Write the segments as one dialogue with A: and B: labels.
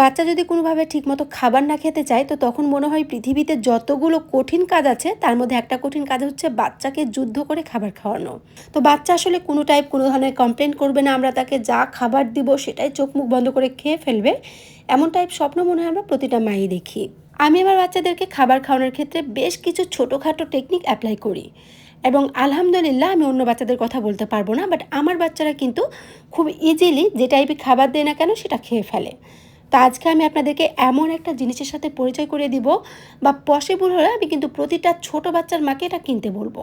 A: বাচ্চা যদি কোনোভাবে ঠিকমতো খাবার না খেতে চায় তো তখন মনে হয় পৃথিবীতে যতগুলো কঠিন কাজ আছে তার মধ্যে একটা কঠিন কাজ হচ্ছে বাচ্চাকে যুদ্ধ করে খাবার খাওয়ানো। তো বাচ্চা আসলে কোনো ধরনের কমপ্লেন করবে না, আমরা তাকে যা খাবার দিব সেটাই চোখ মুখ বন্ধ করে খেয়ে ফেলবে, এমন টাইপ স্বপ্ন মনে হয় আমরা প্রতিটা মাই দেখি। আমি আমার বাচ্চাদেরকে খাবার খাওয়ানোর ক্ষেত্রে বেশ কিছু ছোটোখাটো টেকনিক অ্যাপ্লাই করি এবং আলহামদুলিল্লাহ আমি অন্য বাচ্চাদের কথা বলতে পারবো না, বাট আমার বাচ্চারা কিন্তু খুব ইজিলি যে টাইপের খাবার দেয় না কেন সেটা খেয়ে ফেলে। তো আজকে আমি আপনাদেরকে এমন একটা জিনিসের সাথে পরিচয় করে দিব, বা পসিবল হলে আমি কিন্তু প্রতিটা ছোট বাচ্চার মাকে এটা কিনতে বলবো,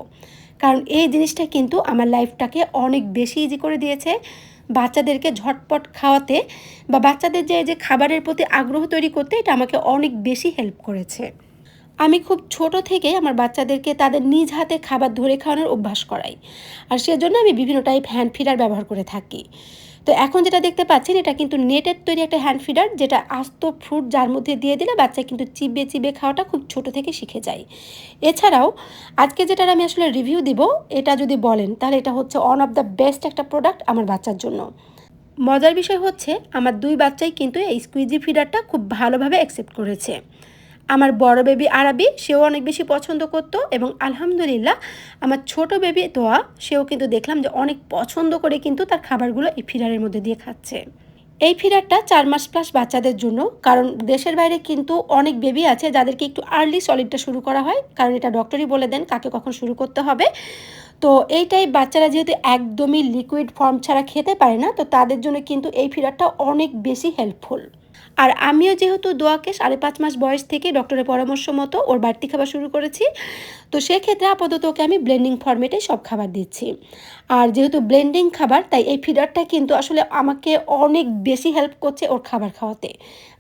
A: কারণ এই জিনিসটা কিন্তু আমার লাইফটাকে অনেক বেশি ইজি করে দিয়েছে। বাচ্চাদেরকে ঝটপট খাওয়াতে বা বাচ্চাদের যে খাবারের প্রতি আগ্রহ তৈরি করতে এটা আমাকে অনেক বেশি হেল্প করেছে। আমি খুব ছোট থেকেই আমার বাচ্চাদেরকে তাদের নিজ হাতে খাবার ধরে খাওয়ানোর অভ্যাস করাই, আর সেজন্য আমি বিভিন্ন টাইপ হ্যান্ড ফিডার ব্যবহার করে থাকি। তো এখন যেটা দেখতে পাচ্ছেন এটা কিন্তু নেটের তৈরি একটা হ্যান্ড ফিডার, যেটা আস্ত ফ্রুট যার মধ্যে দিয়ে দিলে বাচ্চা কিন্তু চিবিয়ে চিবিয়ে খাওয়াটা খুব ছোট থেকে শিখে যায়। এছাড়াও আজকে যেটার আমি আসলে রিভিউ দিব, এটা যদি বলেন তাহলে এটা হচ্ছে ওয়ান অফ দ্য বেস্ট একটা প্রোডাক্ট আমার বাচ্চার জন্য। মজার বিষয় হচ্ছে আমার দুই বাচ্চাই কিন্তু এই স্কুইজি ফিডারটা খুব ভালোভাবে অ্যাকসেপ্ট করেছে। আমার বড় বেবি আরাবি সেও অনেক বেশি পছন্দ করতো, এবং আলহামদুলিল্লাহ আমার ছোট বেবি তোয়া সেও কিন্তু দেখলাম যে অনেক পছন্দ করে কিন্তু তার খাবারগুলো এই ফিডারের মধ্যে দিয়ে খাচ্ছে। এই ফিডারটা 4 মাস প্লাস বাচ্চাদের জন্য, কারণ দেশের বাইরে কিন্তু অনেক বেবি আছে যাদেরকে একটু আর্লি সলিডটা শুরু করা হয়, কারণ এটা ডক্টরই বলে দেন কাকে কখন শুরু করতে হবে। তো এইটাই বাচ্চারা যেহেতু একদমই লিকুইড ফর্ম ছাড়া খেতে পারে না, তো তাদের জন্য কিন্তু এই ফিডারটা অনেক বেশি হেল্পফুল। আর আমিও যেহেতু দোয়াকে 5.5 মাস বয়স থেকে ডক্টরের পরামর্শ মতো ওর বাড়তি খাবার শুরু করেছি, তো সেক্ষেত্রে আপাতত ওকে আমি ব্লেন্ডিং ফর্মেটে সব খাবার দিচ্ছি। আর যেহেতু ব্লেন্ডিং খাবার তাই এই ফিডারটা কিন্তু আসলে আমাকে অনেক বেশি হেল্প করছে ওর খাবার খাওয়াতে,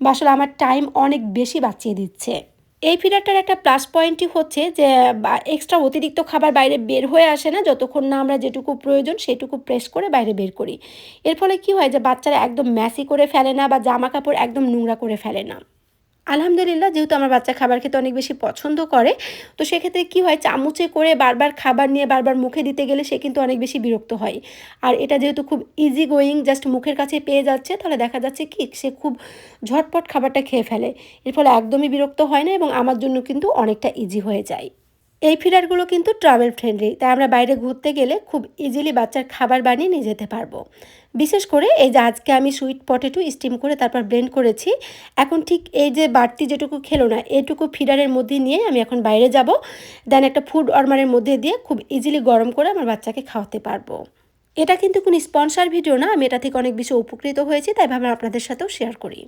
A: বা আসলে আমার টাইম অনেক বেশি বাঁচিয়ে দিচ্ছে। এই ফিডারটার একটা প্লাস পয়েন্টই হচ্ছে যে এক্সট্রা অতিরিক্ত খাবার বাইরে বের হয়ে আসে না, যতক্ষণ না আমরা যেটুকু প্রয়োজন সেটুকু প্রেস করে বাইরে বের করি। এর ফলে কি হয় যে বাচ্চারা একদম ম্যাসি করে ফেলে না, বা জামা কাপড় একদম নোংরা করে ফেলে না। আলহামদুলিল্লাহ যেহেতু আমার বাচ্চা খাবার খেতে অনেক বেশি পছন্দ করে, তো সেক্ষেত্রে কি হয় চামচে করে বারবার খাবার নিয়ে বারবার মুখে দিতে গেলে সে কিন্তু অনেক বেশি বিরক্ত হয়। আর এটা যেহেতু খুব ইজি গোয়িং, জাস্ট মুখের কাছে পেয়ে যাচ্ছে, তাহলে দেখা যাচ্ছে কি সে খুব ঝটপট খাবারটা খেয়ে ফেলে। এর ফলে একদমই বিরক্ত হয় না এবং আমার জন্য কিন্তু অনেকটা ইজি হয়ে যায়। এই ফিডারগুলো কিন্তু ট্রাভেল ফ্রেন্ডলি, তাই আমরা বাইরে ঘুরতে গেলে খুব ইজিলি বাচ্চার খাবার বানিয়ে নিয়ে যেতে পারবো। বিশেষ করে এই যে আজকে আমি সুইট পটেটো স্টিম করে তারপর ব্লেন্ড করেছি, এখন ঠিক এই যে বাড়তি যেটুকু খেলো না এটুকু ফিডারের মধ্যে নিয়ে আমি এখন বাইরে যাব, দেন একটা ফুড ওয়ার্মারের মধ্যে দিয়ে খুব ইজিলি গরম করে আমার বাচ্চাকে খাওয়াতে পারবো। এটা কিন্তু কোনো স্পন্সর ভিডিও না, আমি এটা থেকে অনেক বেশি উপকৃত হয়েছি, তাই ভাবলাম আপনাদের সাথেও শেয়ার করি।